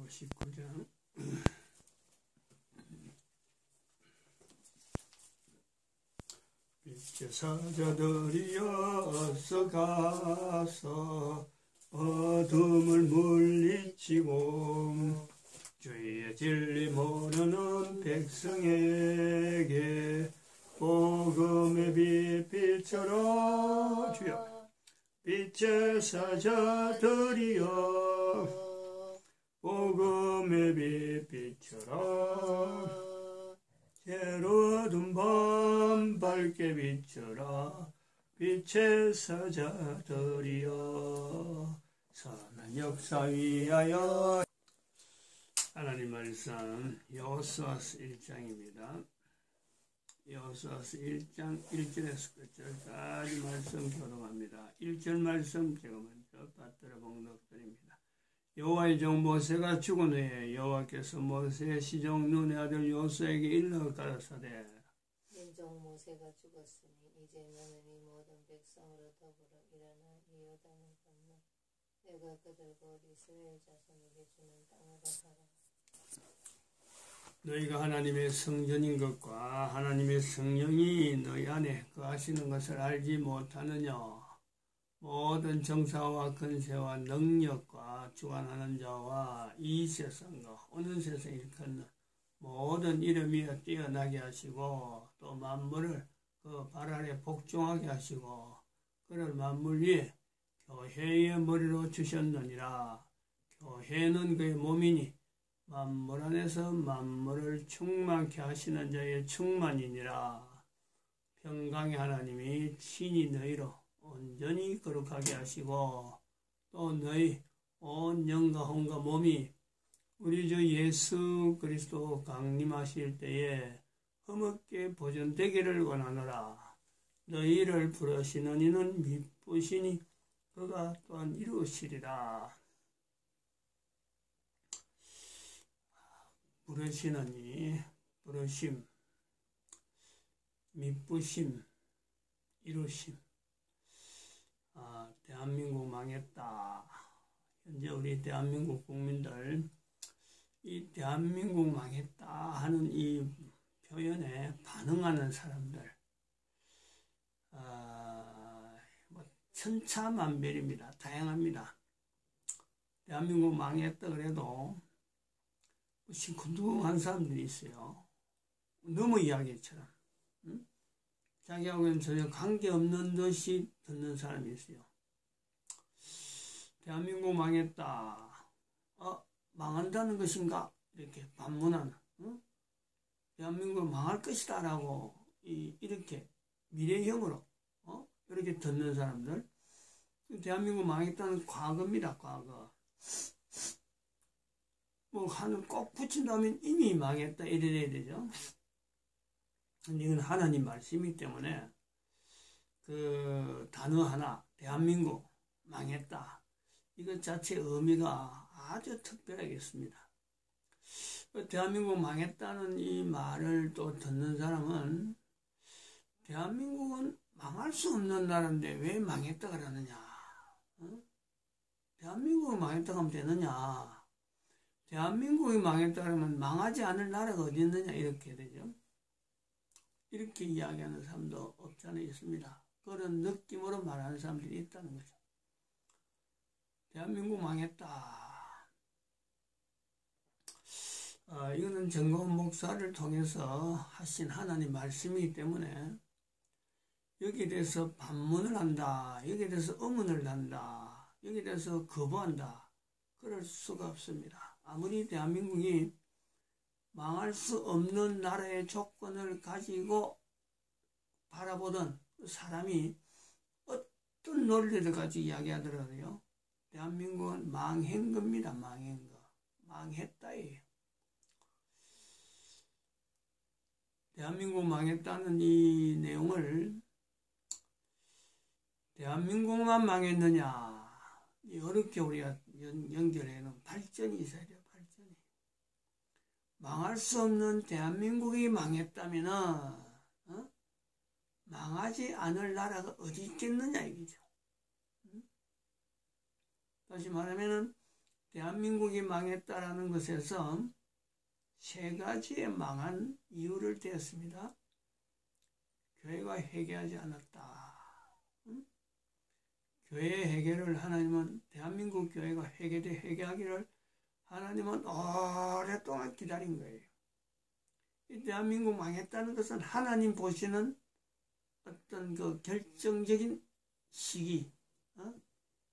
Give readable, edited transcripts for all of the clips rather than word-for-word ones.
59장 빛의 사자들이여 어서 가서 어둠을 물리치고 주의 진리 모르는 백성에게 복음의 빛 비춰라. 주여 빛의 사자들이여 복음의 빛 비춰라. 새로운 밤 밝게 비춰라. 빛의 사자들이여 선한 역사 위하여. 하나님 말씀 여호수아서 1장입니다. 여호수아서 1장 1절에서 끝절까지 말씀 교독합니다. 1절 말씀 제가 먼저 받들어 봉독드립니다. 여호와의 종 모세가 죽은 후에 여호와께서 모세의 시종 눈의 아들 여호수아에게 일러 가라사대 인종 모세가 죽었으니 이제 너는 이 모든 백성으로 더불어 일어나 이 요단을 건너 내가 그들과 우리 이스라엘 자손에게 주는 땅으로 가라. 너희가 하나님의 성전인 것과 하나님의 성령이 너희 안에 거하시는 것을 알지 못하느냐. 모든 정사와 권세와 능력과 주관하는 자와 이 세상과 오는 세상에 일컫는 모든 이름이여 뛰어나게 하시고 또 만물을 그 발 아래 복종하게 하시고 그를 만물 위에 교회의 머리로 주셨느니라. 교회는 그의 몸이니 만물 안에서 만물을 충만케 하시는 자의 충만이니라. 평강의 하나님이 친히 너희로 온전히 거룩하게 하시고 또 너희 온 영과 혼과 몸이 우리 주 예수 그리스도 강림하실 때에 흠없게 보존되기를 원하노라. 너희를 부르시는 이는 미쁘시니 그가 또한 이루시리라. 부르시느니 부르심, 미쁘심, 이루심. 대한민국 망했다. 현재 우리 대한민국 국민들 이 대한민국 망했다 하는 이 표현에 반응하는 사람들 천차만별입니다. 다양합니다. 대한민국 망했다 그래도 시큰둥한 사람들이 있어요. 너무 이야기처럼 자기하고는 전혀 관계없는 듯이 듣는 사람이 있어요. 대한민국 망했다. 망한다는 것인가? 이렇게 반문하는. 대한민국 망할 것이다 라고 이렇게 미래형으로 이렇게 듣는 사람들. 대한민국 망했다는 과거입니다. 과거. 뭐 하늘 꼭 붙인다면 이미 망했다 이래야 되죠. 이건 하나님 말씀이기 때문에 그 단어 하나 대한민국 망했다 이것 자체 의미가 아주 특별하겠습니다. 대한민국 망했다는 이 말을 또 듣는 사람은 대한민국은 망할 수 없는 나라인데 왜 망했다 그러느냐. 대한민국이 망했다 하면 되느냐. 대한민국이 망했다 그러면 망하지 않을 나라가 어디 있느냐 이렇게 되죠. 이렇게 이야기하는 사람도 없지 않아 있습니다. 그런 느낌으로 말하는 사람들이 있다는 거죠. 대한민국 망했다. 이거는 정거원 목사를 통해서 하신 하나님 말씀이기 때문에 여기에 대해서 반문을 한다. 여기에 대해서 의문을 한다. 여기에 대해서 거부한다. 그럴 수가 없습니다. 아무리 대한민국이 망할 수 없는 나라의 조건을 가지고 바라보던 사람이 어떤 논리를 가지고 이야기하더라도요. 대한민국은 망한 겁니다. 망한 거. 망했다예요. 대한민국 망했다는 이 내용을 대한민국만 망했느냐. 어렵게 우리가 연결해놓은 발전이 있어야 돼요. 발전이. 망할 수 없는 대한민국이 망했다면은 망하지 않을 나라가 어디 있겠느냐 이거죠. 다시 말하면은 대한민국이 망했다라는 것에서 세 가지의 망한 이유를 대었습니다. 교회가 회개하지 않았다. 교회의 회개를 하나님은, 대한민국 교회가 회개하기를 하나님은 오랫동안 기다린 거예요. 이 대한민국 망했다는 것은 하나님 보시는 어떤 그 결정적인 시기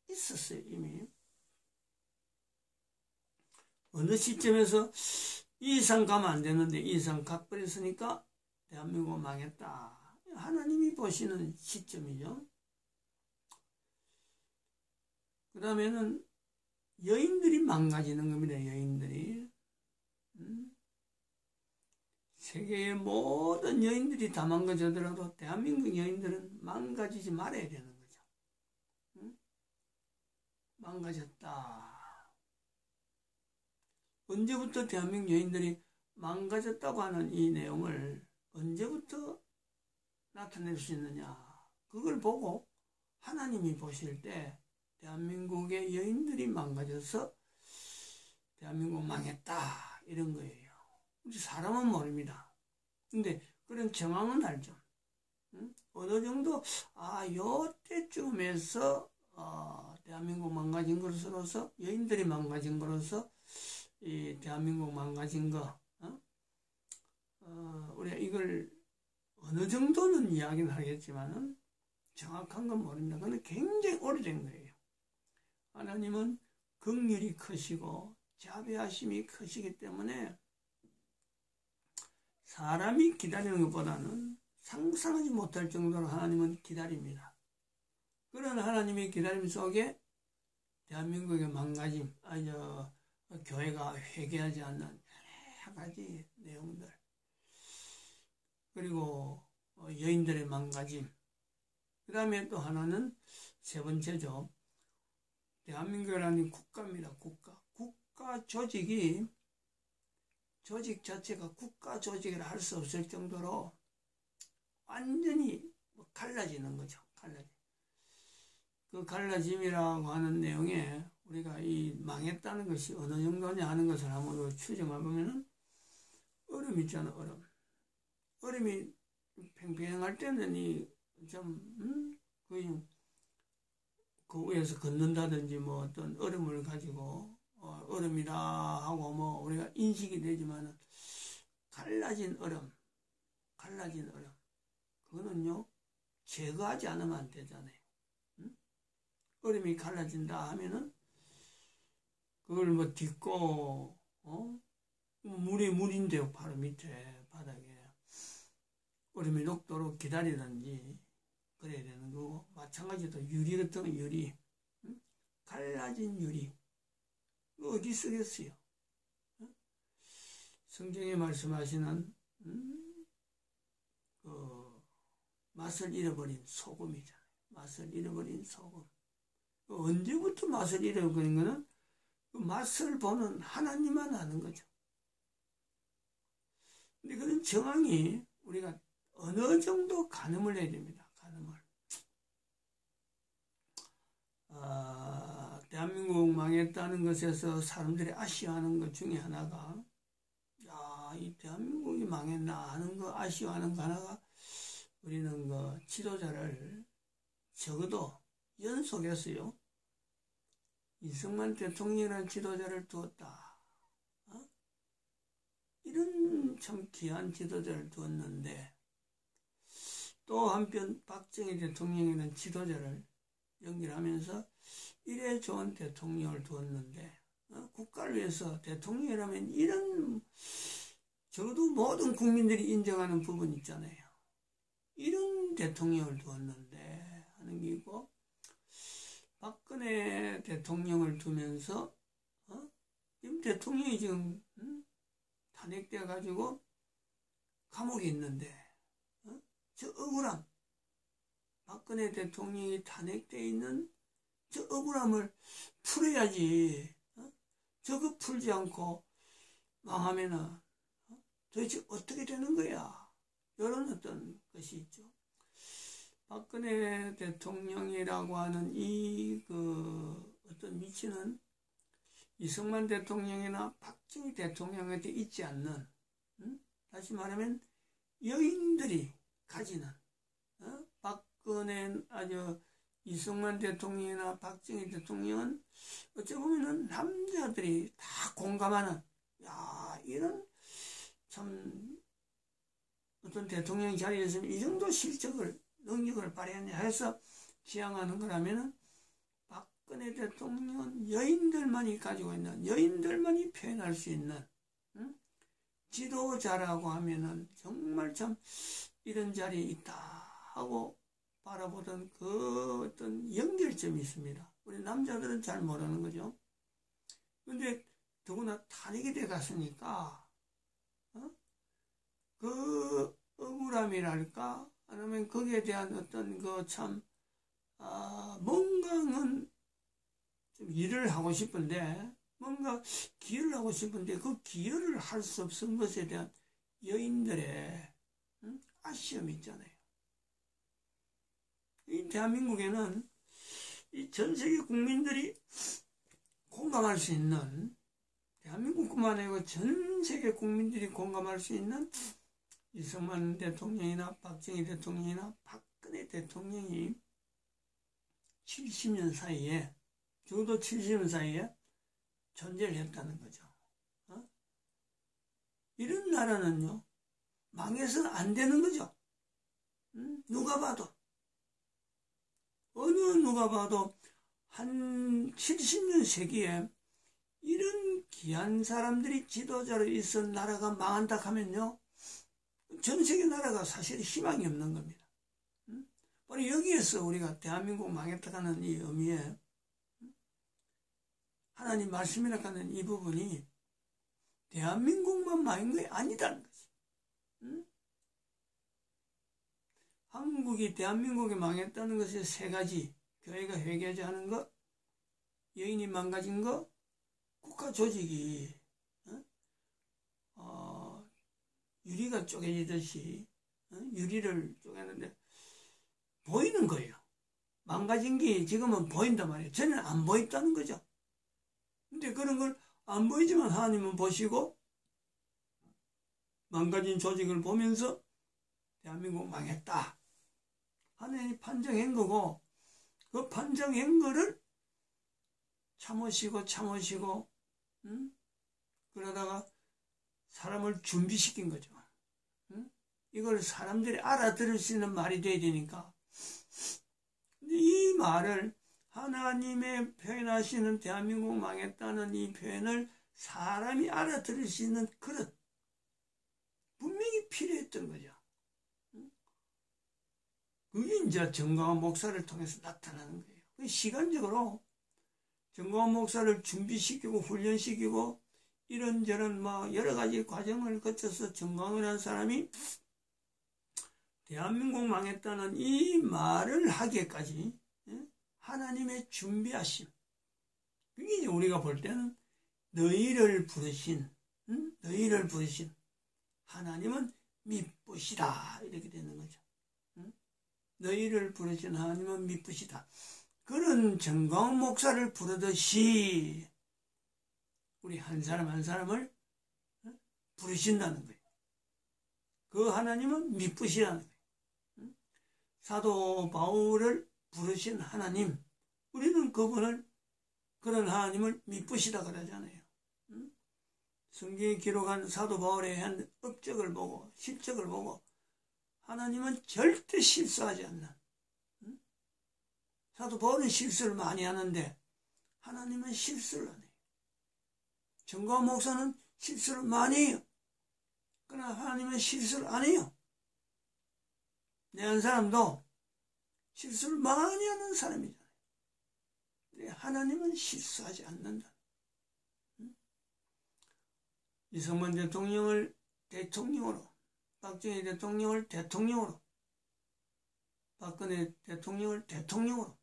있었어요. 이미 어느 시점에서 이 이상 가면 안 되는데 이 이상 가버렸으니까 대한민국 망했다. 하나님이 보시는 시점이죠. 그 다음에는 여인들이 망가지는 겁니다. 여인들이. 세계의 모든 여인들이 다 망가져더라도 대한민국 여인들은 망가지지 말아야 되는 거죠. 망가졌다. 언제부터 대한민국 여인들이 망가졌다고 하는 이 내용을 언제부터 나타낼 수 있느냐. 그걸 보고 하나님이 보실 때 대한민국의 여인들이 망가져서 대한민국 망했다. 이런 거예요. 우리 사람은 모릅니다. 근데 그런 정황은 알죠. 어느 정도 요때쯤에서 대한민국 망가진 것으로서 여인들이 망가진 것으로서 이 대한민국 망가진 거 우리가 이걸 어느 정도는 이야기는 하겠지만은 정확한 건 모릅니다. 그런데 굉장히 오래된 거예요. 하나님은 긍휼이 크시고 자비하심이 크시기 때문에 사람이 기다리는 것보다는 상상하지 못할 정도로 하나님은 기다립니다. 그런 하나님의 기다림 속에 대한민국의 망가짐, 교회가 회개하지 않는 여러 가지 내용들, 그리고 여인들의 망가짐, 그 다음에 또 하나는 세 번째죠. 대한민국이라는 국가입니다. 국가 조직 자체가 국가 조직이라 할 수 없을 정도로 완전히 갈라지는 거죠. 그 갈라짐이라고 하는 내용에 우리가 이 망했다는 것이 어느 정도냐 하는 것을 한번 추정해 보면은 얼음 있잖아, 얼음이 팽팽할 때는 그 위에서 걷는다든지 뭐 어떤 얼음을 가지고 얼음이다 하고 뭐 우리가 인식이 되지만은 갈라진 얼음 그거는요 제거하지 않으면 안 되잖아요. 얼음이 갈라진다 하면은 그걸 뭐 딛고 물인데요. 바로 밑에 바닥에 얼음이 녹도록 기다리든지 그래야 되는 거고, 마찬가지로 유리 같은 유리, 갈라진 유리 어디 쓰겠어요? 성경에 말씀하시는 그 맛을 잃어버린 소금이잖아요. 맛을 잃어버린 소금. 언제부터 맛을 잃어버린 거는 그 맛을 보는 하나님만 아는 거죠. 근데 그런 정황이 우리가 어느 정도 가늠을 해야 됩니다. 대한민국 망했다는 것에서 사람들이 아쉬워하는 것 중에 하나가, 이 대한민국이 망했나 하는 거 아쉬워하는 거 하나가, 우리는 그 지도자를 적어도 연속했어요. 이승만 대통령이라는 지도자를 두었다. 이런 참 귀한 지도자를 두었는데, 또 한편 박정희 대통령이라는 지도자를 연결하면서 이래 좋은 대통령을 두었는데, 국가를 위해서 대통령이라면 이런, 적어도 모든 국민들이 인정하는 부분 있잖아요. 이런 대통령을 두었는데 하는 게 있고, 박근혜 대통령을 두면서 지금 대통령이 지금 탄핵돼 가지고 감옥에 있는데 저 억울함, 박근혜 대통령이 탄핵돼 있는 저 억울함을 풀어야지. 저거 풀지 않고 망하면은 도대체 어떻게 되는 거야? 이런 어떤 것이 있죠. 박근혜 대통령이라고 하는 이 어떤 위치는 이승만 대통령이나 박정희 대통령한테 있지 않는, 다시 말하면 여인들이 가지는, 박근혜 이승만 대통령이나 박정희 대통령은 어찌 보면은 남자들이 다 공감하는, 야, 이런 참 어떤 대통령 자리에 있으면 이 정도 능력을 발휘하냐 해서 지향하는 거라면은, 박근혜 대통령은 여인들만이 가지고 있는, 여인들만이 표현할 수 있는, 지도자라고 하면은 정말 참 이런 자리에 있다 하고 바라보던 그 어떤 연결점이 있습니다. 우리 남자들은 잘 모르는 거죠. 근데 더구나 탄핵이 돼 갔으니까, 그 억울함이랄까, 아니면 거기에 대한 어떤 뭔가는 좀 일을 하고 싶은데, 뭔가 기여를 하고 싶은데 그 기여를 할 수 없은 것에 대한 여인들의 아쉬움이 있잖아요. 이 대한민국에는 이 전 세계 국민들이 공감할 수 있는, 대한민국뿐만 아니고 전 세계 국민들이 공감할 수 있는 이승만 대통령이나 박정희 대통령이나 박근혜 대통령이 70년 사이에, 적어도 70년 사이에 존재를 했다는 거죠. 이런 나라는요, 망해서는 안 되는 거죠. 누가 봐도, 누가 봐도 한 70년 세기에 이런 귀한 사람들이 지도자로 있은 나라가 망한다 하면요, 전 세계 나라가 사실 희망이 없는 겁니다. 바로 여기에서 우리가 대한민국 망했다 하는 이 의미에 하나님 말씀이라고 하는 이 부분이 대한민국만 망한 게 아니다는 거지. 한국이, 대한민국이 망했다는 것이 세 가지: 교회가 회개하지 않은 것, 여인이 망가진 것, 국가 조직이 유리가 쪼개지듯이 유리를 쪼개는데 보이는 거예요. 망가진 게 지금은 보인단 말이에요. 전에는 안 보였다는 거죠. 근데 그런 걸 안 보이지만 하나님은 보시고 망가진 조직을 보면서 대한민국 망했다, 하나님이 판정한 거고, 그 판정한 거를 참으시고 그러다가 사람을 준비시킨 거죠. 이걸 사람들이 알아들을 수 있는 말이 돼야 되니까, 이 말을, 하나님의 표현하시는 대한민국 망했다는 이 표현을 사람이 알아들을 수 있는 그릇, 분명히 필요했던 거죠. 그게 이제 정광훈 목사를 통해서 나타나는 거예요. 시간적으로 정광훈 목사를 준비시키고 훈련시키고 이런저런 여러 가지 과정을 거쳐서 정광훈이라는 사람이 대한민국 망했다는 이 말을 하기까지 하나님의 준비하심, 그게 이제 우리가 볼 때는 너희를 부르신 하나님은 미쁘시다, 이렇게 되는 거죠. 너희를 부르신 하나님은 미쁘시다. 그런 정광훈 목사를 부르듯이 우리 한 사람 한 사람을 부르신다는 거예요. 그 하나님은 미쁘시다는 거예요. 사도 바울을 부르신 하나님, 우리는 그분을, 그런 하나님을 미쁘시다 그러잖아요. 성경에 기록한 사도 바울의 한 업적을 보고, 실적을 보고, 하나님은 절대 실수하지 않는, 사도 바울은 실수를 많이 하는데 하나님은 실수를 안 해요. 정광훈 목사는 실수를 많이 해요. 그러나 하나님은 실수를 안 해요. 내 한 사람도 실수를 많이 하는 사람이잖아요. 하나님은 실수하지 않는다. 이승만 대통령을 대통령으로, 박정희 대통령을 대통령으로, 박근혜 대통령을 대통령으로,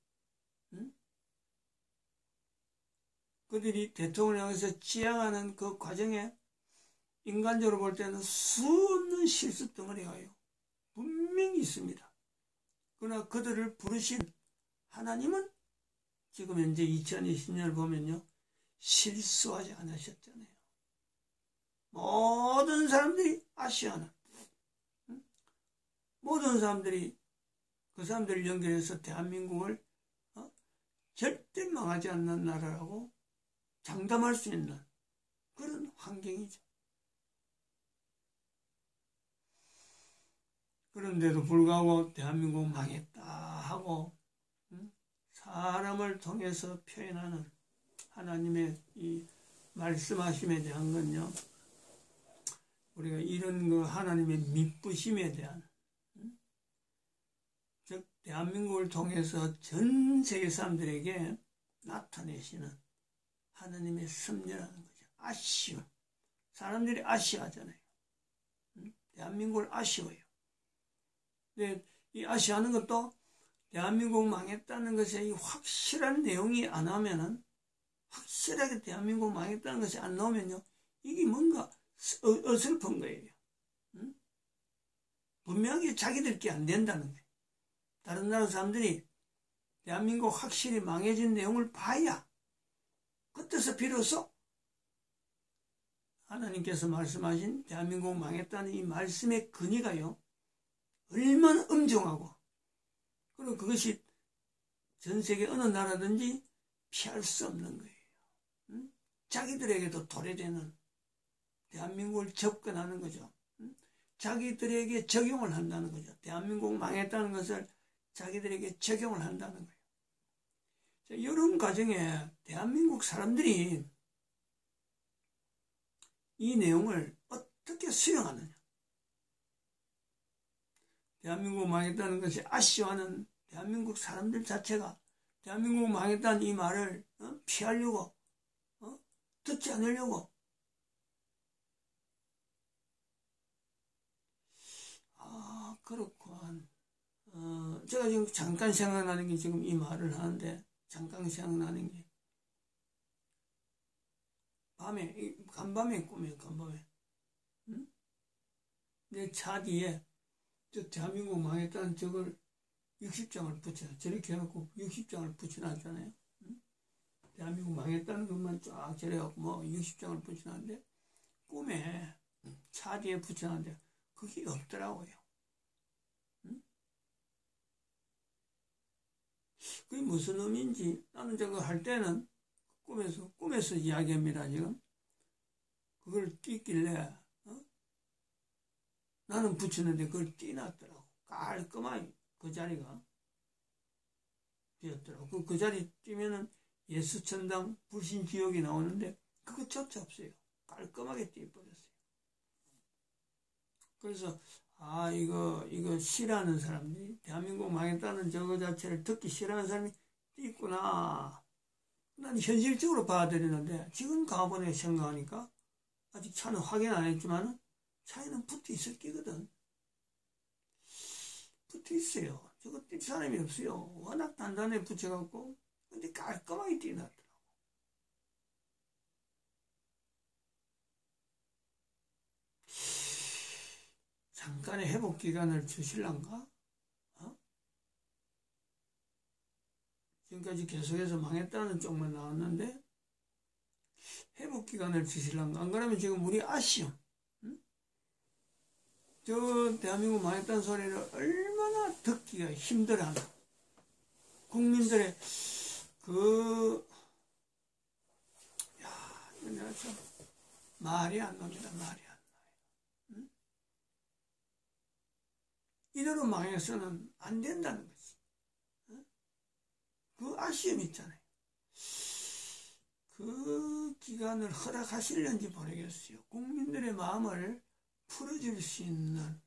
그들이 대통령을 향해서 지향하는 그 과정에 인간적으로 볼 때는 수없는 실수 덩어리가 분명히 있습니다. 그러나 그들을 부르신 하나님은 지금 현재 2020년을 보면요, 실수하지 않으셨잖아요. 모든 사람들이 아시아는, 모든 사람들이 그 사람들을 연결해서 대한민국을 절대 망하지 않는 나라라고 장담할 수 있는 그런 환경이죠. 그런데도 불구하고 대한민국 망했다 하고 사람을 통해서 표현하는 하나님의 이 말씀하심에 대한 건요, 우리가 이런 그 하나님의 미쁘심에 대한, 즉 대한민국을 통해서 전 세계 사람들에게 나타내시는 하나님의 섭리라는 거죠. 아쉬움. 사람들이 아쉬워하잖아요. 대한민국을 아쉬워요. 근데 이 아쉬워하는 것도 대한민국 망했다는 것에 이 확실한 내용이 안 하면은, 확실하게 대한민국 망했다는 것이 안 나오면요, 이게 뭔가 어설픈 거예요. 분명히 자기들끼리 안 된다는 거예요. 다른 나라 사람들이 대한민국 확실히 망해진 내용을 봐야 그때서 비로소 하나님께서 말씀하신 대한민국 망했다는 이 말씀의 근위가요, 얼마나 엄중하고, 그리고 그것이 전 세계 어느 나라든지 피할 수 없는 거예요. 자기들에게도 도래되는, 대한민국을 접근하는 거죠. 자기들에게 적용을 한다는 거죠. 대한민국 망했다는 것을 자기들에게 적용을 한다는 거예요. 자, 이런 과정에 대한민국 사람들이 이 내용을 어떻게 수용하느냐. 대한민국 망했다는 것이 아쉬워하는 대한민국 사람들 자체가 대한민국 망했다는 이 말을 피하려고, 듣지 않으려고, 그렇구만. 제가 지금 잠깐 생각나는 게, 지금 이 말을 하는데 잠깐 생각나는 게, 밤에, 간밤에 꿈이에요. 간밤에 내 차 뒤에 저 대한민국 망했다는 저걸 60장을 붙여, 저렇게 해놓고 60장을 붙여놨잖아요. 대한민국 망했다는 것만 쫙 저래갖고 뭐 60장을 붙여놨는데, 꿈에 차 뒤에 붙여놨는데 그게 없더라고요. 그게 무슨 의미인지 나는 저거 할 때는 꿈에서 이야기합니다. 지금 그걸 띄길래 나는 붙였는데 그걸 띄놨더라고. 깔끔하게 그 자리가 비었더라고. 그 자리 띄면은 예수천당 불신지옥이 나오는데 그것조차 없어요. 깔끔하게 띄어버렸어요. 그래서 이거 싫어하는 사람들이, 대한민국 망했다는 저거 자체를 듣기 싫어하는 사람이 있구나. 난 현실적으로 받아들이는데, 지금 가보내 생각하니까 아직 차는 확인 안 했지만 차에는 붙어 있을 끼거든. 붙어 있어요. 저거 뛸 사람이 없어요. 워낙 단단하게 붙여갖고, 근데 깔끔하게 띄어놨더라고. 잠깐의 회복 기간을 주실란가? 지금까지 계속해서 망했다는 쪽만 나왔는데 회복 기간을 주실란가? 안 그러면 지금 우리 아쉬움, 저 대한민국 망했다는 소리를 얼마나 듣기가 힘들어하나. 국민들의 내가 참 말이 안 납니다. 말이 안 나요. 이대로 망해서는 안 된다는 거지. 그 아쉬움이 있잖아요. 그 기간을 허락하실는지 모르겠어요. 국민들의 마음을 풀어줄 수 있는,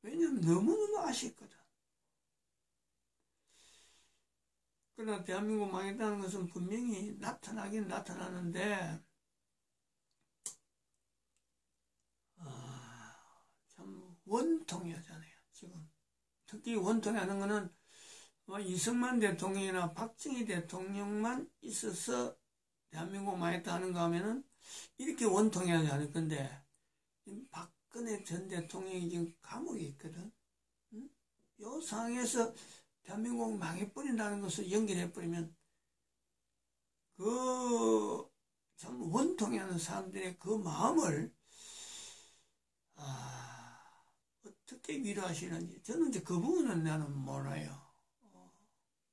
왜냐면 너무너무 아쉽거든. 그러나 대한민국 망했다는 것은 분명히 나타나긴 나타나는데, 참 원통하잖아요. 지금 특히 원통하는 거는 이승만 대통령이나 박정희 대통령만 있어서 대한민국 망했다 하는 거 하면은 이렇게 원통하지 않을 건데, 박근혜 전 대통령이 지금 감옥에 있거든. 이 상황에서 대한민국 망해버린다는 것을 연결해버리면 그 참 원통해 하는 사람들의 그 마음을 어떻게 위로하시는지 저는 이제 그 부분은 나는 몰라요.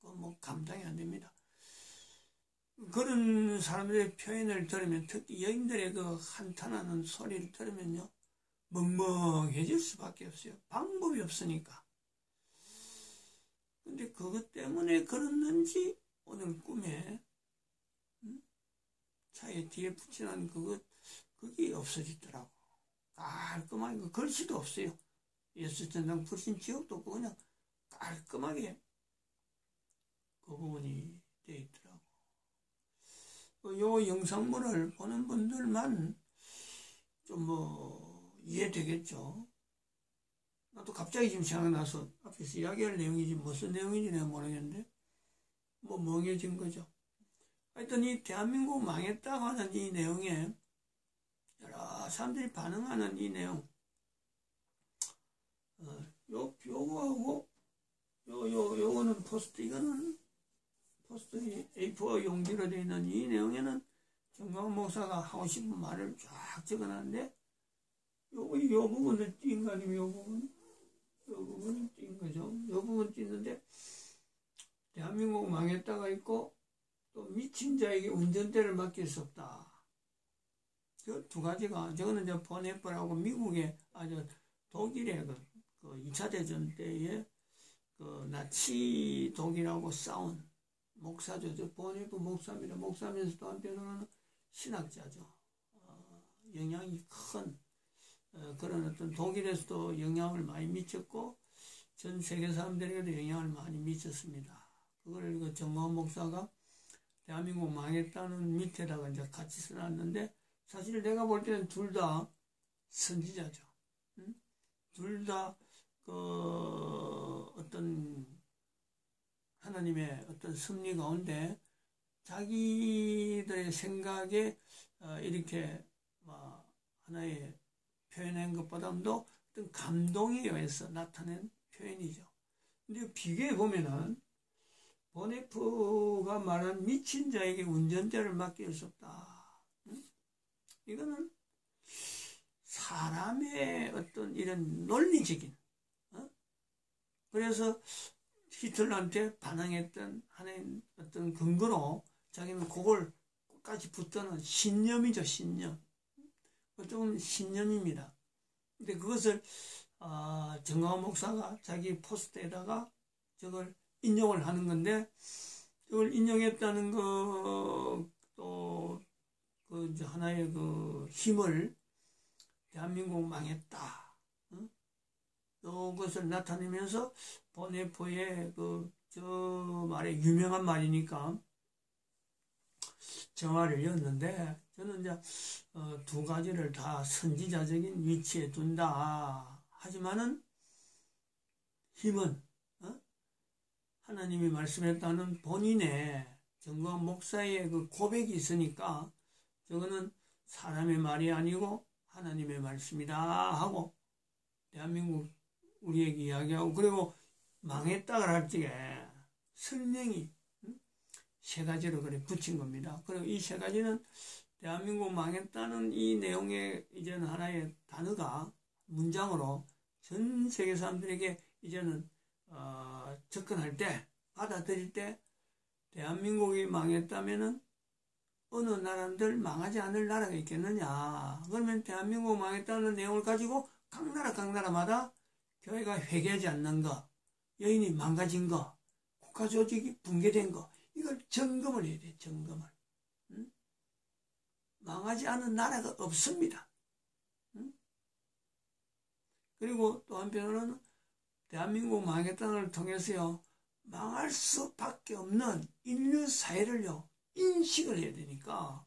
뭐 감당이 안 됩니다. 그런 사람들의 표현을 들으면, 특히 여인들의 그 한탄하는 소리를 들으면요, 멍멍해질 수밖에 없어요. 방법이 없으니까. 근데 그것 때문에 그랬는지 오늘 꿈에 차에 뒤에 붙여놓은 그게 없어지더라고. 깔끔하게, 그 글씨도 없어요. 예수 전당 불신 지옥도 없고 그냥 깔끔하게 그 부분이 되어 있더라고. 요 영상물을 보는 분들만 좀 이해되겠죠. 나도 갑자기 지금 생각나서 앞에서 이야기할 내용이지 무슨 내용인지 내가 모르겠는데 멍해진 거죠. 하여튼 이 대한민국 망했다고 하는 이 내용에 여러 사람들이 반응하는 이 내용, 요거하고 요거는 포스트, 이거는 포스트 A4 용지로 되어 있는 이 내용에는 정광훈 목사가 하고 싶은 말을 쫙 적어놨는데, 요 부분을 띈 거 아니면 요 부분을 띈 거죠. 요 부분 띄는데, 대한민국 망했다가 있고, 또 미친 자에게 운전대를 맡길 수 없다. 그 두 가지가, 저거는 이제 보네프라고 미국의, 독일의 그 2차 대전 때에 그 나치 독일하고 싸운 목사죠. 저 보네프 목사입니다. 목사면서 또 한편으로는 신학자죠. 영향이 큰, 그런 어떤 독일에서도 영향을 많이 미쳤고, 전 세계 사람들에게도 영향을 많이 미쳤습니다. 그걸 그 정광훈 목사가 대한민국 망했다는 밑에다가 이제 같이 써놨는데, 사실 내가 볼 때는 둘 다 선지자죠. 둘 다 그 어떤 하나님의 어떤 섭리 가운데 자기들의 생각에 이렇게 하나의 표현한 것보다도 어떤 감동에 의해서 나타낸 표현이죠. 근데 비교해 보면은 보네프가 말한 미친 자에게 운전대를 맡길 수 없다. 이거는 사람의 어떤 이런 논리적인, 그래서 히틀러한테 반항했던 하나의 어떤 근거로 자기는 그걸 끝까지 붙드는 신념이죠, 신념. 어쩌면 신념입니다. 근데 그것을 정광훈 목사가 자기 포스트에다가 저걸 인용을 하는 건데, 저걸 인용했다는 또 이제 하나의 그 힘을, 대한민국 망했다, 이것을 나타내면서 보네포의 저 말에 유명한 말이니까 저 말을 였는데, 저는 이제 두 가지를 다 선지자적인 위치에 둔다. 하지만은 힘은 하나님이 말씀했다는 본인의 정광훈 목사의 그 고백이 있으니까, 저거는 사람의 말이 아니고 하나님의 말씀이다 하고 대한민국 우리에게 이야기하고, 그리고 망했다가 할 적에 설명이 세 가지로 그래 붙인 겁니다. 그리고 이 세 가지는 대한민국 망했다는 이 내용의 이제는 하나의 단어가 문장으로 전 세계 사람들에게 이제는 접근할 때, 받아들일 때, 대한민국이 망했다면은 어느 나라들 망하지 않을 나라가 있겠느냐. 그러면 대한민국 망했다는 내용을 가지고 각 나라마다 교회가 회개하지 않는 거, 여인이 망가진 거, 국가 조직이 붕괴된 거, 이걸 점검을 해야 돼, 점검을. 망하지 않은 나라가 없습니다. 그리고 또 한편으로는 대한민국 망했다는 걸 통해서요, 망할 수밖에 없는 인류 사회를요, 인식을 해야 되니까,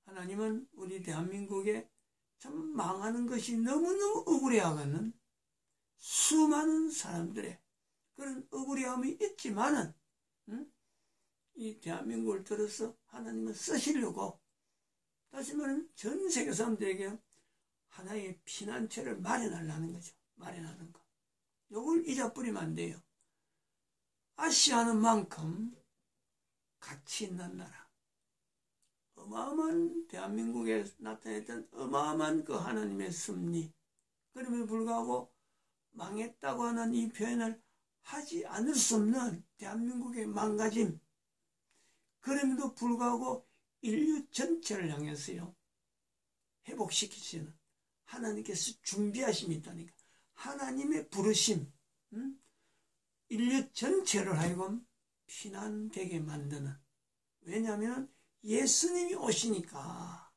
하나님은 우리 대한민국에 참 망하는 것이 너무너무 억울해하는 수많은 사람들의 그런 억울해함이 있지만은, 이 대한민국을 들어서 하나님은 쓰시려고, 다시 말하면 전 세계 사람들에게 하나의 피난처를 마련하려는 거죠. 마련하는 거. 요걸 잊어버리면 안 돼요. 아시아는 만큼 가치 있는 나라, 어마어마한 대한민국에 나타냈던 어마어마한 그 하나님의 섭리, 그럼에도 불구하고 망했다고 하는 이 표현을 하지 않을 수 없는 대한민국의 망가짐, 그럼에도 불구하고 인류 전체를 향해서요 회복시키시는 하나님께서 준비하심이 있다니까. 하나님의 부르심, 인류 전체를 하여금 피난되게 만드는, 왜냐하면 예수님이 오시니까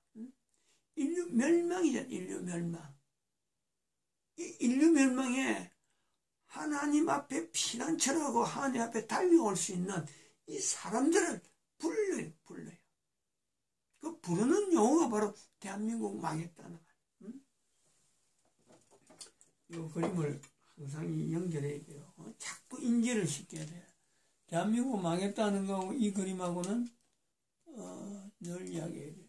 인류 멸망이잖아요. 인류 멸망. 이 인류 멸망에 하나님 앞에 피난처를 하고 하나님 앞에 달려올 수 있는 이 사람들을 불러요. 그 부르는 용어가 바로 대한민국 망했다는 거예요. 이 그림을 항상 연결해야 돼요. 자꾸 인지를 시켜야 돼요. 대한민국 망했다는 거하고 이 그림하고는 늘 이야기해야 돼요.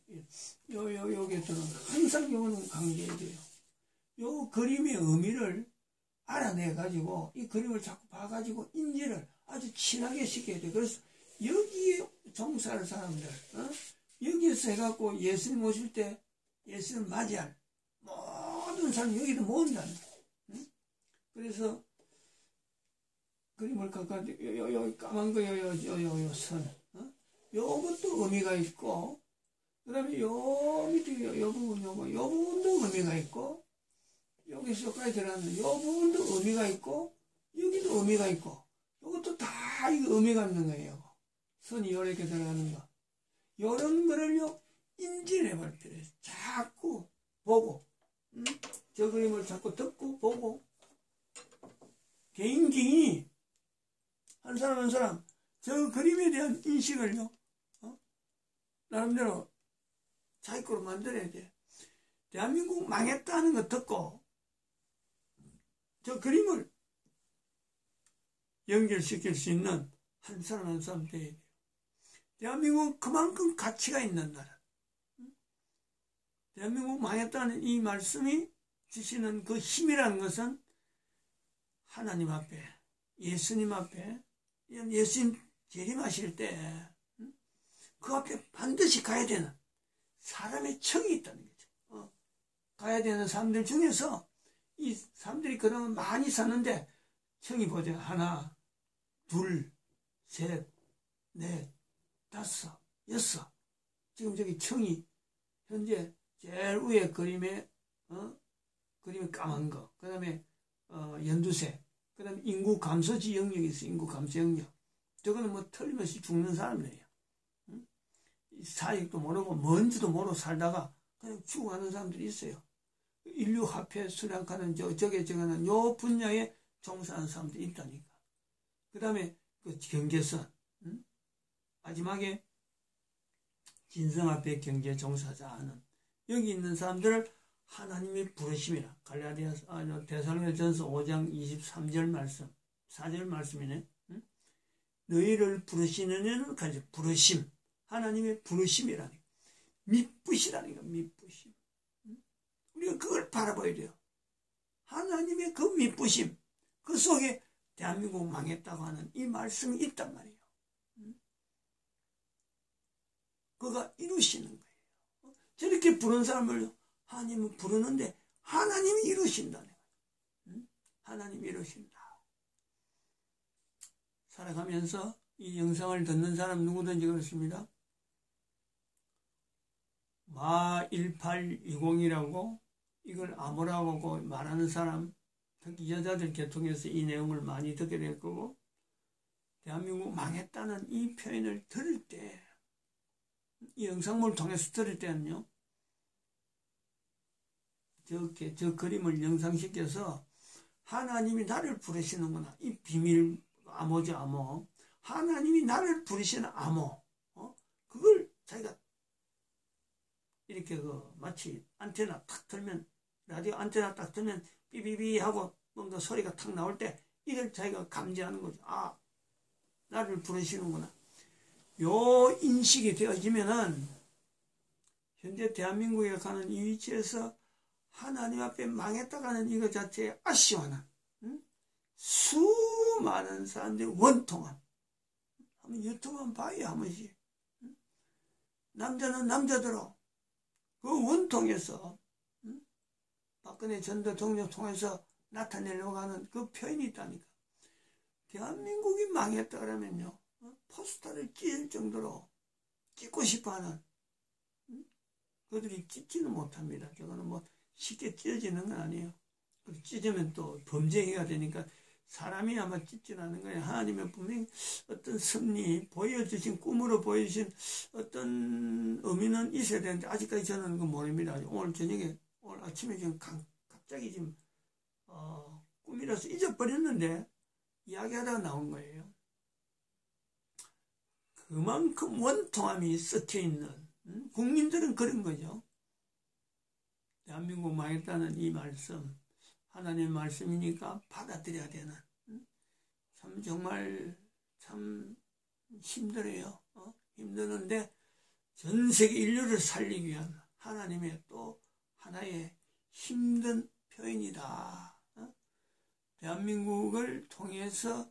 여기에서는 항상 요거는 강조해야 돼요. 요 그림의 의미를 알아내가지고 이 그림을 자꾸 봐가지고 인지를 아주 친하게 시켜야 돼요. 그래서 여기에 종사할 사람들, 여기에서 해갖고 예수님 오실 때 예수님 맞이할 모든 사람 여기도 모은다는 거예요. 그래서 그림을 갖가지고 요 까만 거 요 선, 요것도 의미가 있고, 그 다음에 요 밑에 요 부분 요 부분도 의미가 있고, 여기서까지 들어가는 요 부분도 의미가 있고, 여기도 의미가 있고, 요것도 다 이거 의미가 있는 거예요. 선이 요렇게 들어가는 거. 요런 거를요 인지를 해볼 필요해요. 자꾸 보고, 저 그림을 자꾸 듣고 보고, 개인이 한 사람 저 그림에 대한 인식을요 나름대로 자기 거로 만들어야 돼. 대한민국 망했다는 거 듣고 저 그림을 연결시킬 수 있는 한 사람 돼야 돼요. 대한민국은 그만큼 가치가 있는 나라. 대한민국 망했다는 이 말씀이 주시는 그 힘이라는 것은 하나님 앞에, 예수님 앞에, 예수님 재림하실 때 그 앞에 반드시 가야 되는 사람의 척이 있다는 거죠. 가야 되는 사람들 중에서 이 사람들이 그동안 많이 사는데 척이 보자. 하나, 둘, 셋, 넷, 다섯, 여섯. 지금 저기 층이 현재 제일 위에 그림에 까만 거, 그 다음에 연두색, 그 다음에 인구 감소지 영역이 있어요. 인구 감소 영역. 저거는 뭐 틀림없이 죽는 사람들이에요. 사익도 모르고 뭔지도 모르고 살다가 그냥 죽어가는 사람들이 있어요. 인류 화폐 수량하는 저거는 요 분야에 종사하는 사람들이 있다니까. 그 다음에 그 경제선, 마지막에 진성화폐 경제 종사자 하는 여기 있는 사람들을 하나님이 부르심이라. 데살로니가전서 5장 23절 말씀, 4절 말씀이네. 너희를 부르시는 이는 가지 부르심, 하나님의 부르심이라니, 밑부시라니까. 밑부심. 우리가 그걸 바라봐야 돼요. 하나님의 그 밑부심, 그 속에 대한민국 망했다고 하는 이 말씀이 있단 말이에요. 그가 이루시는 거예요. 저렇게 부른 사람을 하나님은 부르는데 하나님이 이루신다는 거예요. 하나님이 이루신다. 살아가면서 이 영상을 듣는 사람 누구든지 그렇습니다. 마1820이라고 이걸 암호라고 말하는 사람, 특히 여자들 계통에서 이 내용을 많이 듣게 될 거고, 대한민국 망했다는 이 표현을 들을 때, 이 영상물을 통해서 들을 때는요, 저 그림을 영상시켜서 하나님이 나를 부르시는구나. 이 비밀 암호죠, 암호. 하나님이 나를 부르시는 암호. 그걸 자기가 이렇게 마치 안테나 탁 틀면, 라디오 안테나 딱 틀면 삐삐삐 하고 뭔가 소리가 탁 나올 때 이걸 자기가 감지하는 거죠. 아, 나를 부르시는구나. 요 인식이 되어지면은 현재 대한민국에 가는 이 위치에서 하나님 앞에 망했다가는 이거 자체에 아쉬워하는 수많은 사람들이 원통함. 한번 유튜브만 봐요, 한 번씩. 남자는 남자대로 그 원통에서 박근혜 전 대통령 통해서 나타내려고 하는 그 표현이 있다니까. 대한민국이 망했다 그러면요, 포스터를 찢을 정도로 찢고 싶어하는, 그들이 찢지는 못합니다. 저거는 뭐 쉽게 찢어지는 건 아니에요. 찢으면 또 범죄가 되니까 사람이 아마 찢지는 않는 거예요. 하나님의 분명히 어떤 섭리, 보여주신, 꿈으로 보여주신 어떤 의미는 있어야 되는데, 아직까지 저는 그거 모릅니다. 오늘 저녁에, 오늘 아침에 지금 갑자기 지금, 꿈이라서 잊어버렸는데, 이야기하다가 나온 거예요. 그만큼 원통함이 섞여 있는, 국민들은 그런 거죠. 대한민국 망했다는 이 말씀, 하나님의 말씀이니까 받아들여야 되는, 참 정말 참 힘들어요. 힘드는데 전 세계 인류를 살리기 위한 하나님의 또 하나의 힘든 표현이다. 대한민국을 통해서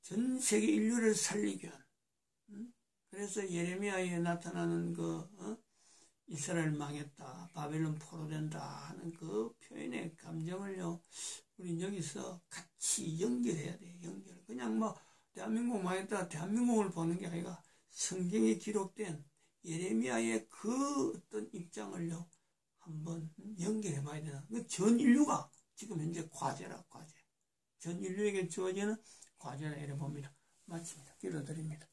전 세계 인류를 살리기 위한, 그래서 예레미야에 나타나는 그 이스라엘 망했다, 바벨론 포로된다 하는 그 표현의 감정을요, 우리 여기서 같이 연결해야 돼요. 연결. 그냥 뭐 대한민국 망했다, 대한민국을 보는 게 아니라 성경에 기록된 예레미야의 그 어떤 입장을요, 한번 연결해 봐야 되나. 전 인류가 지금 현재 과제라, 과제. 전 인류에게 주어지는 과제라 이래 봅니다. 마칩니다. 기도드립니다.